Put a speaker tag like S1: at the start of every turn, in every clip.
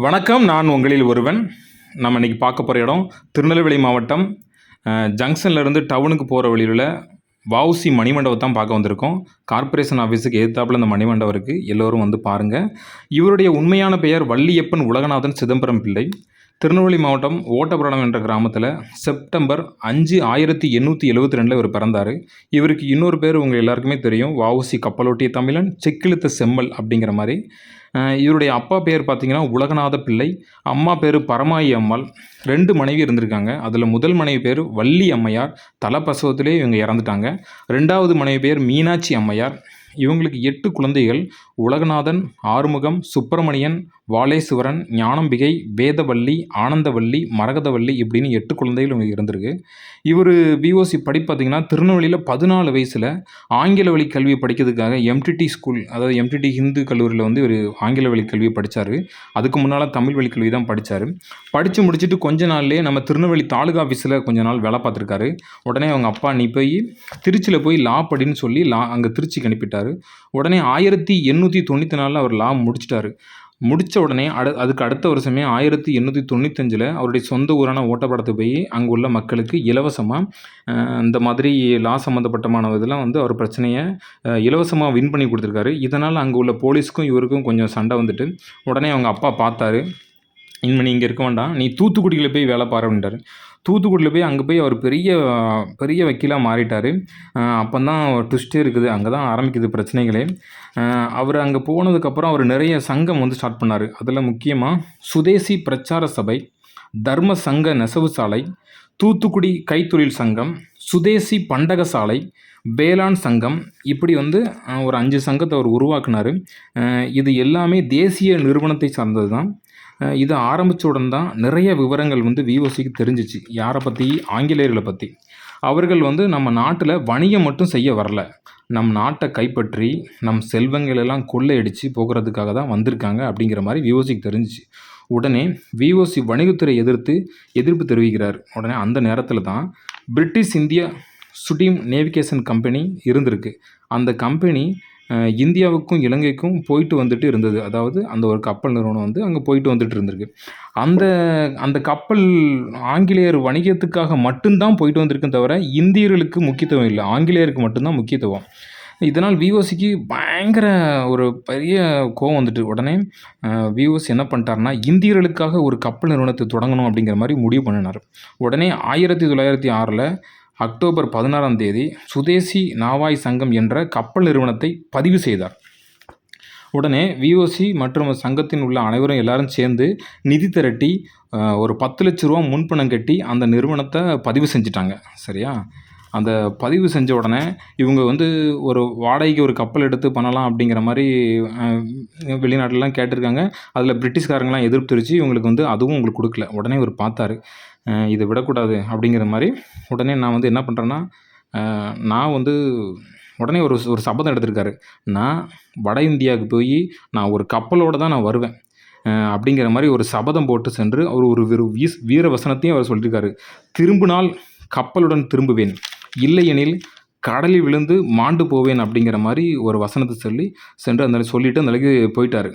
S1: வணக்கம். நான் உங்களில் ஒருவன். நம்ம இன்றைக்கி பார்க்க போகிற இடம் திருநெல்வேலி மாவட்டம் ஜங்ஷன்லேருந்து டவுனுக்கு போகிற வழியில் வஉசி மணிமண்டபத்தை தான் பார்க்க வந்திருக்கோம். கார்ப்பரேஷன் ஆஃபீஸுக்கு எதிர்த்தாப்புல இந்த மணிமண்டபம் இருக்குது. எல்லோரும் வந்து பாருங்கள். இவருடைய உண்மையான பெயர் வள்ளியப்பன் உலகநாதன் சிதம்பரம் பிள்ளை. திருநெல்வேலி மாவட்டம் ஓட்டப்புராணம் என்ற கிராமத்தில் செப்டம்பர் 5, 1872 இவர் பிறந்தார். இவருக்கு இன்னொரு பேர் உங்கள் எல்லாருக்குமே தெரியும், வஉசி கப்பலோட்டிய தமிழன், செக்கிழுத்த செம்மல் அப்படிங்கிற மாதிரி. இவருடைய அப்பா பேர் பார்த்திங்கன்னா உலகநாத பிள்ளை, அம்மா பேர் பரமாயி அம்மாள். 2 மனைவி இருந்திருக்காங்க. அதில் முதல் மனைவி பேர் வள்ளி அம்மையார், தலப்பசவத்திலே இவங்க இறந்துட்டாங்க. 2வது மனைவி பேர் மீனாட்சி அம்மையார். இவங்களுக்கு 8 குழந்தைகள். உலகநாதன், ஆறுமுகம், சுப்பிரமணியன், வாலேசுவரன், ஞானம்பிகை, வேதவள்ளி, ஆனந்தவள்ளி, மரகதவள்ளி இப்படின்னு 8 குழந்தைகள் இவங்க இருந்திருக்கு. இவர் விஓசி படிப்பு பார்த்திங்கன்னா திருநெல்வேலியில் 14 வயசில் ஆங்கில வழி கல்வியை படிக்கிறதுக்காக எம்டிடி ஸ்கூல், அதாவது எம்டிடி ஹிந்து கல்லூரியில் வந்து இவர் ஆங்கில வழி கல்வியை படித்தார். அதுக்கு முன்னால் தமிழ் வழி கல்வி தான் படித்தார். படித்து முடிச்சுட்டு கொஞ்ச நாள்லேயே நம்ம திருநெல்வேலி தாலுகா ஆஃபீஸில் கொஞ்ச நாள் வேலை பார்த்துருக்காரு. உடனே அவங்க அப்பா நீ போய் திருச்சியில் போய் லா படின்னு சொல்லி அங்கே திருச்சிக்கு அனுப்பிட்டார். உடனே 1894 அவர் லா முடிச்சிட்டாரு. முடித்த உடனே அதுக்கு அடுத்த வருஷமே 1895 அவருடைய சொந்த ஊரான ஓட்டப்படத்துக்கு போய் அங்கே உள்ள மக்களுக்கு இலவசமாக இந்த மாதிரி லா சம்மந்தப்பட்டமான இதெல்லாம் வந்து அவர் பிரச்சனையை இலவசமாக வின் பண்ணி கொடுத்துருக்காரு. இதனால் அங்கே உள்ள போலீஸுக்கும் இவருக்கும் கொஞ்சம் சண்டை வந்துட்டு உடனே அவங்க அப்பா பார்த்தாரு, இனிமேல் நீ இங்கே இருக்க வேண்டாம், நீ தூத்துக்குடியில் போய் வேலை பாரு அப்படின்ட்டார். தூத்துக்குடியில் போய் அங்கே போய் அவர் பெரிய வக்கீலாக மாறிட்டார். அப்போ தான் ட்விஸ்ட்டே இருக்குது, அங்கே தான் ஆரம்பிக்குது பிரச்சனைகளே. அவர் அங்கே போனதுக்கப்புறம் அவர் நிறைய சங்கம் வந்து ஸ்டார்ட் பண்ணார். அதில் முக்கியமாக சுதேசி பிரச்சார சபை, தர்ம சங்க நெசவு சாலை, தூத்துக்குடி கைத்தொழில் சங்கம், சுதேசி பண்டக சாலை, வேளாண் சங்கம், இப்படி வந்து ஒரு 5 சங்கத்தை அவர் உருவாக்குனார். இது எல்லாமே தேசிய நிறுவனத்தை சார்ந்தது தான். இது ஆரம்பித்தவுடன் தான் நிறைய விவரங்கள் வந்து விஓசிக்கு தெரிஞ்சிச்சு. யாரை பற்றி? ஆங்கிலேயர்களை பற்றி. அவர்கள் வந்து நம்ம நாட்டில் வணிகம் மட்டும் செய்ய வரல, நம் நாட்டை கைப்பற்றி நம் செல்வங்களெல்லாம் கொள்ளையடித்து போகிறதுக்காக தான் வந்திருக்காங்க அப்படிங்கிற மாதிரி விஓசிக்கு தெரிஞ்சிச்சு. உடனே விஓசி வணிகத்துறை எதிர்ப்பு தெரிவிக்கிறார். உடனே அந்த நேரத்தில் தான் பிரிட்டிஷ் இந்தியா சுடீம் நேவிகேஷன் கம்பெனி இருந்திருக்கு. அந்த கம்பெனி இந்தியாவுக்கும் இலங்கைக்கும் போயிட்டு வந்துட்டு இருந்தது. அதாவது அந்த ஒரு கப்பல் நிறுவனம் வந்து அங்கே போயிட்டு வந்துட்டு இருந்திருக்கு. அந்த கப்பல் ஆங்கிலேயர் வணிகத்துக்காக மட்டும்தான் போயிட்டு வந்திருக்குன்னு தவிர இந்தியர்களுக்கு முக்கியத்துவம் இல்லை, ஆங்கிலேயருக்கு மட்டும்தான் முக்கியத்துவம். இதனால் விஓசிக்கு பயங்கர ஒரு பெரிய கோவம் வந்துட்டு உடனே விஓசி என்ன பண்ணிட்டாருன்னா இந்தியர்களுக்காக ஒரு கப்பல் நிறுவனத்தை தொடங்கணும் அப்படிங்கிற மாதிரி முடிவு பண்ணினார். உடனே 1906 அக்டோபர் 16 சுதேசி நாவாய் சங்கம் என்ற கப்பல் நிறுவனத்தை பதிவு செய்தார். உடனே விஓசி மற்றும் சங்கத்தின் உள்ள அனைவரும் எல்லாரும் சேர்ந்து நிதி திரட்டி ஒரு 10 லட்ச ரூபா முன்பணம் கட்டி அந்த நிறுவனத்தை பதிவு செஞ்சிட்டாங்க. சரியா? அந்த பதிவு செஞ்ச உடனே இவங்க வந்து ஒரு வாடகைக்கு ஒரு கப்பல் எடுத்து பண்ணலாம் அப்படிங்கிற மாதிரி வெளிநாட்டிலலாம் கேட்டிருக்காங்க. அதில் பிரிட்டிஷ்காரங்களாம் எதிர்ப்பு தெரிவித்து இவங்களுக்கு வந்து அதுவும் உங்களுக்கு கொடுக்கல. உடனே இவர் பார்த்தாரு, இதை விடக்கூடாது அப்படிங்கிற மாதிரி. உடனே நான் வந்து என்ன பண்ணுறேன்னா, நான் வந்து உடனே ஒரு சபதம் எடுத்திருக்காரு. நான் வட இந்தியாவுக்கு போய் நான் ஒரு கப்பலோடு தான் நான் வருவேன் அப்படிங்கிற மாதிரி ஒரு சபதம் போட்டு சென்று அவர் ஒரு வீர வசனத்தையும் அவர் சொல்லியிருக்காரு. திரும்பினால் கப்பலுடன் திரும்புவேன், இல்லையெனில் கடலில் விழுந்து மாண்டு போவேன் அப்படிங்கிற மாதிரி ஒரு வசனத்தை சென்று அந்த சொல்லிவிட்டு அந்த அளவுக்கு போயிட்டார்.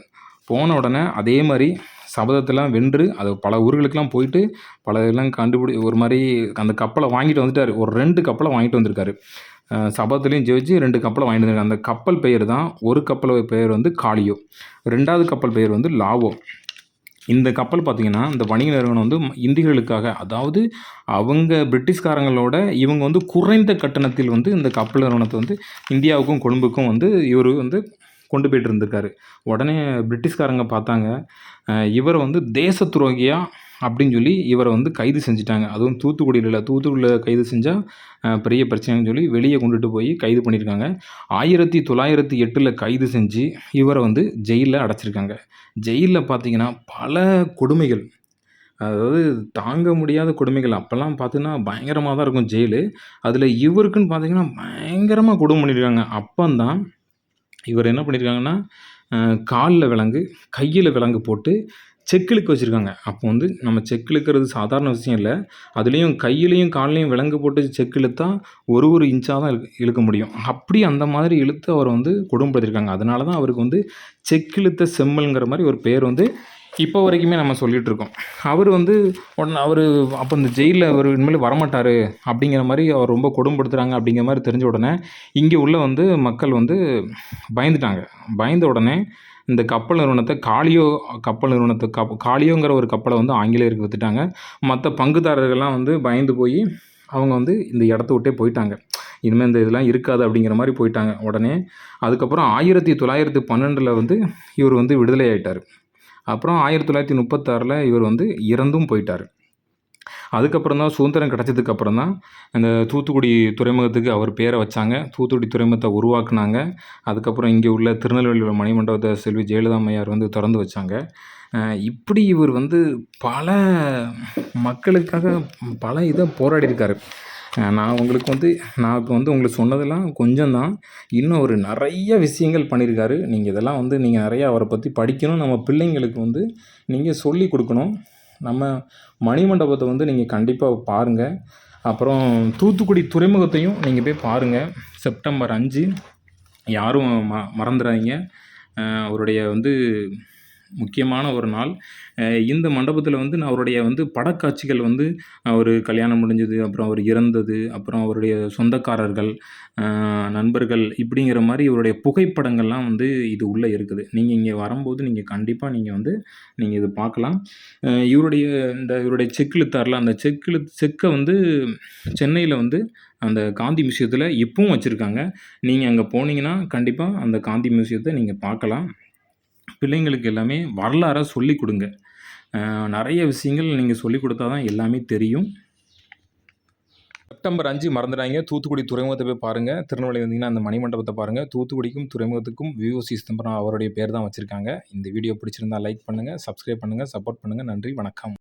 S1: போன உடனே அதே மாதிரி சபதத்தெல்லாம் வென்று அது பல ஊர்களுக்கெல்லாம் போயிட்டு பல இதெல்லாம் ஒரு மாதிரி அந்த கப்பலை வாங்கிட்டு வந்துட்டார். ஒரு 2 கப்பலை வாங்கிட்டு வந்திருக்காரு. சபதத்துலேயும் ஜெயிச்சு 2 கப்பலை வாங்கிட்டு வந்திருக்காரு. அந்த கப்பல் பெயர் தான், ஒரு கப்பல் பெயர் வந்து காளியோ, 2வது கப்பல் பெயர் வந்து லாவோ. இந்த கப்பல் பார்த்திங்கன்னா இந்த வணிக நிறுவனம் வந்து இந்தியர்களுக்காக, அதாவது அவங்க பிரிட்டிஷ்காரங்களோட இவங்க வந்து குறைந்த கட்டணத்தில் வந்து இந்த கப்பல் நிறுவனத்தை வந்து இந்தியாவுக்கும் கொழும்புக்கும் வந்து இவர் வந்து கொண்டு போய்ட்டு இருந்திருக்காரு. உடனே பிரிட்டிஷ்காரங்க பார்த்தாங்க, இவரை வந்து தேச துரோகியா அப்படின்னு சொல்லி இவரை வந்து கைது செஞ்சிட்டாங்க. அதுவும் தூத்துக்குடியில் கைது செஞ்சால் பெரிய பிரச்சனைன்னு சொல்லி வெளியே கொண்டுட்டு போய் கைது பண்ணியிருக்காங்க. 1908 கைது செஞ்சு இவரை வந்து ஜெயிலில் அடைச்சிருக்காங்க. ஜெயிலில் பார்த்திங்கன்னா பல கொடுமைகள், அதாவது தாங்க முடியாத கொடுமைகள். அப்போல்லாம் பார்த்தீங்கன்னா பயங்கரமாக தான் இருக்கும் ஜெயிலு. அதில் இவருக்குன்னு பார்த்திங்கன்னா பயங்கரமாக கொடுமை பண்ணியிருக்காங்க. அப்போந்தான் இவர் என்ன பண்ணியிருக்காங்கன்னா, காலில் விலங்கு கையில் விலங்கு போட்டு செக்கிழுக்க வச்சுருக்காங்க. அப்போ வந்து நம்ம செக்கிழுக்கிறது சாதாரண விஷயம் இல்லை. அதுலேயும் கையிலையும் கால்லையும் விலங்கு போட்டு செக்கிழுத்தா ஒரு இன்ச்சாக தான் இழுக்க முடியும். அப்படி அந்த மாதிரி இழுத்து அவர் வந்து கொடுமைப்படுத்தியிருக்காங்க. அதனால தான் அவருக்கு வந்து செக்கிழுத்த செம்மல்ங்கிற மாதிரி ஒரு பேர் வந்து இப்போ வரைக்குமே நம்ம சொல்லிட்டு இருக்கோம். அவர் வந்து உடனே அவர் அப்போ இந்த ஜெயில்ல அவர் இனிமேல் வரமாட்டார் அப்படிங்கிற மாதிரி அவர் ரொம்ப கொடுமைப்படுத்துகிறாங்க அப்படிங்கிற மாதிரி தெரிஞ்ச உடனே இங்கே உள்ள வந்து மக்கள் வந்து பயந்துட்டாங்க. பயந்த உடனே இந்த கப்பல் நிறுவனத்தை கப்பல் நிறுவனத்தை காளியோங்கிற ஒரு கப்பலை வந்து ஆங்கிலேயருக்கு வித்துட்டாங்க. மற்ற பங்குதாரர்கள்லாம் வந்து பயந்து போய் அவங்க வந்து இந்த இடத்த விட்டே போயிட்டாங்க. இனிமேல் இந்த இதெல்லாம் இருக்காது அப்படிங்கிற மாதிரி போயிட்டாங்க உடனே. அதுக்கப்புறம் 1912 வந்து இவர் வந்து விடுதலை ஆயிட்டார். அப்புறம் 1936 இவர் வந்து இறந்தும் போயிட்டார். அதுக்கப்புறம் தான் சுதந்திரம் கிடச்சதுக்கு அப்புறம் தான் அந்த தூத்துக்குடி துறைமுகத்துக்கு அவர் பேரை வச்சாங்க. தூத்துக்குடி துறைமுகத்தை உருவாக்குனாங்க. அதுக்கப்புறம் இங்கே உள்ள திருநெல்வேலியில் மணிமண்டபத்தை செல்வி ஜெயலலிதா அம்மையார் வந்து திறந்து வச்சாங்க. இப்படி இவர் வந்து பல மக்களுக்காக பல இதை போராடியிருக்காரு. நான் இப்போ வந்து உங்களுக்கு சொன்னதெல்லாம் கொஞ்சம் தான். இன்னும் ஒரு நிறைய விஷயங்கள் பண்ணியிருக்காரு. நீங்கள் இதெல்லாம் வந்து நீங்கள் நிறையா அவரை பற்றி படிக்கணும். நம்ம பிள்ளைங்களுக்கு வந்து நீங்கள் சொல்லிக் கொடுக்கணும். நம்ம மணிமண்டபத்தை வந்து நீங்கள் கண்டிப்பாக பாருங்கள். அப்புறம் தூத்துக்குடி துறைமுகத்தையும் நீங்கள் போய் பாருங்கள். செப்டம்பர் 5 யாரும் மறந்துடாதீங்க. அவருடைய வந்து முக்கியமான ஒரு நாள். இந்த மண்டபத்தில் வந்து நான் அவருடைய வந்து படக்காட்சிகள் வந்து அவர் கல்யாணம் முடிஞ்சது, அப்புறம் அவர் இறந்தது, அப்புறம் அவருடைய சொந்தக்காரர்கள், நண்பர்கள் இப்படிங்கிற மாதிரி இவருடைய புகைப்படங்கள்லாம் வந்து இது உள்ளே இருக்குது. நீங்கள் இங்கே வரும்போது நீங்கள் கண்டிப்பாக நீங்கள் இது பார்க்கலாம். இவருடைய செக் இழுத்தார்ல, அந்த செக்கை வந்து சென்னையில் வந்து அந்த காந்தி மியூசியத்தில் இப்பவும் வச்சுருக்காங்க. நீங்கள் அங்கே போனீங்கன்னா கண்டிப்பாக அந்த காந்தி மியூசியத்தை நீங்கள் பார்க்கலாம். பிள்ளைங்களுக்கு எல்லாமே வரலாறை சொல்லிக் கொடுங்க. நிறைய விஷயங்கள் நீங்கள் சொல்லிக் கொடுத்தா தான் எல்லாமே தெரியும். செப்டம்பர் 5 மறந்துடாதீங்க. தூத்துக்குடி துறைமுகத்தை போய் பாருங்கள். திருநெல்வேலி வந்தீங்கன்னா அந்த மணிமண்டபத்தை பாருங்கள். தூத்துக்குடிக்கும் துறைமுகத்துக்கும் விஓசி சிதம்பரம் அவருடைய பேர் தான் வச்சுருக்காங்க. இந்த வீடியோ பிடிச்சிருந்தா லைக் பண்ணுங்கள், சப்ஸ்கிரைப் பண்ணுங்கள், சப்போர்ட் பண்ணுங்கள். நன்றி, வணக்கம்.